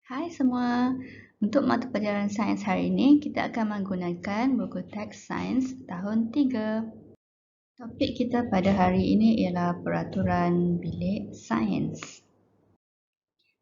Hai semua, untuk mata pelajaran sains hari ini, kita akan menggunakan buku teks sains tahun 3. Topik kita pada hari ini ialah peraturan bilik sains.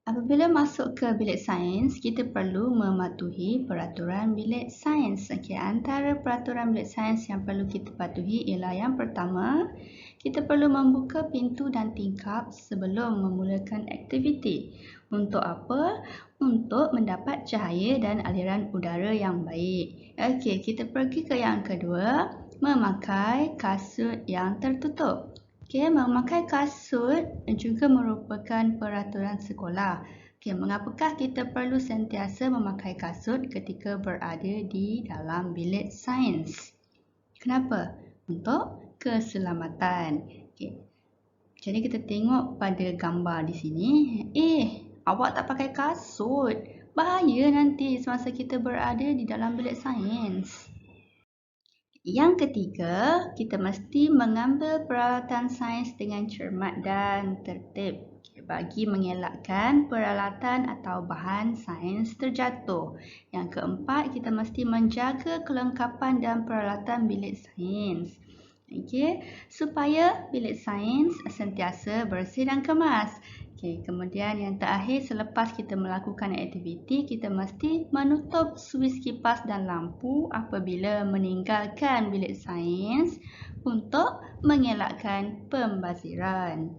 Apabila masuk ke bilik sains, kita perlu mematuhi peraturan bilik sains. Okey, antara peraturan bilik sains yang perlu kita patuhi ialah yang pertama, kita perlu membuka pintu dan tingkap sebelum memulakan aktiviti. Untuk apa? Untuk mendapat cahaya dan aliran udara yang baik. Okey, kita pergi ke yang kedua, memakai kasut yang tertutup. Okay, memakai kasut juga merupakan peraturan sekolah. Okay, mengapakah kita perlu sentiasa memakai kasut ketika berada di dalam bilik sains? Kenapa? Untuk keselamatan. Okay. Jadi kita tengok pada gambar di sini. Awak tak pakai kasut. Bahaya nanti semasa kita berada di dalam bilik sains. Yang ketiga, kita mesti mengambil peralatan sains dengan cermat dan tertib bagi mengelakkan peralatan atau bahan sains terjatuh. Yang keempat, kita mesti menjaga kelengkapan dan peralatan bilik sains. Supaya bilik sains sentiasa bersih dan kemas. Kemudian yang terakhir, selepas kita melakukan aktiviti, kita mesti menutup suis kipas dan lampu apabila meninggalkan bilik sains untuk mengelakkan pembaziran.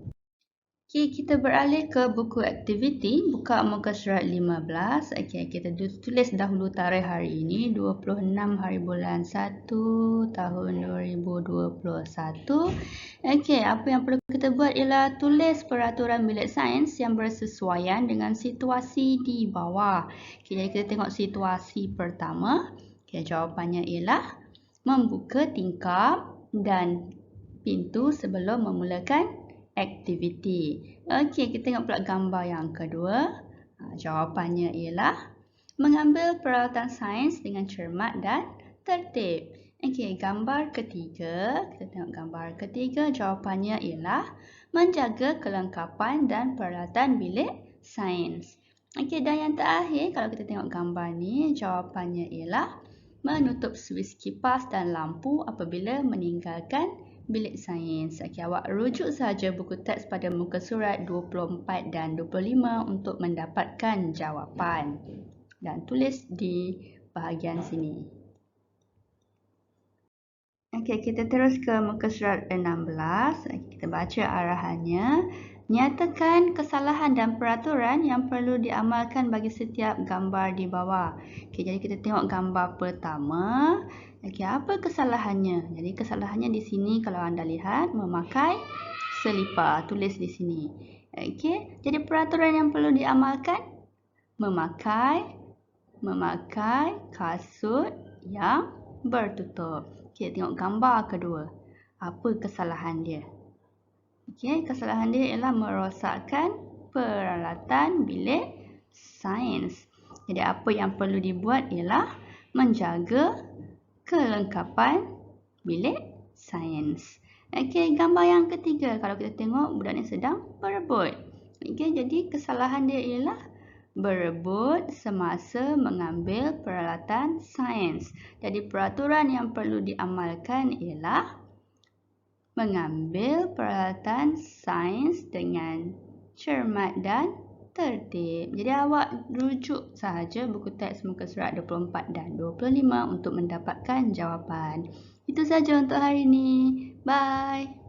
Kita beralih ke buku aktiviti, buka muka surat 15. Kita tulis dahulu tarikh hari ini, 26 hari bulan 1 tahun 2021. Apa yang perlu kita buat ialah tulis peraturan bilik sains yang bersesuaian dengan situasi di bawah. Jadi kita tengok situasi pertama. Jawapannya ialah membuka tingkap dan pintu sebelum memulakan aktiviti. Kita tengok pula gambar yang kedua. Jawapannya ialah mengambil peralatan sains dengan cermat dan tertib. Gambar ketiga. Kita tengok gambar ketiga. Jawapannya ialah menjaga kelengkapan dan peralatan bilik sains. Dan yang terakhir, kalau kita tengok gambar ni, jawapannya ialah menutup suis kipas dan lampu apabila meninggalkan bilik sains. Awak rujuk sahaja buku teks pada muka surat 24 dan 25 untuk mendapatkan jawapan. Dan tulis di bahagian sini. Kita terus ke muka surat 16. Kita baca arahannya. Nyatakan kesalahan dan peraturan yang perlu diamalkan bagi setiap gambar di bawah. Jadi kita tengok gambar pertama. Apa kesalahannya? Jadi kesalahannya di sini kalau anda lihat memakai selipar. Tulis di sini. Jadi peraturan yang perlu diamalkan memakai kasut yang bertutup. Tengok gambar kedua. Apa kesalahan dia? Kesalahan dia ialah merosakkan peralatan bilik sains. Jadi apa yang perlu dibuat ialah menjaga kelengkapan bilik sains. Gambar yang ketiga. Kalau kita tengok budak ni sedang berebut. Jadi kesalahan dia ialah berebut semasa mengambil peralatan sains. Jadi peraturan yang perlu diamalkan ialah mengambil peralatan sains dengan cermat dan tertib. Jadi awak rujuk sahaja buku teks muka surat 24 dan 25 untuk mendapatkan jawapan. Itu sahaja untuk hari ini. Bye.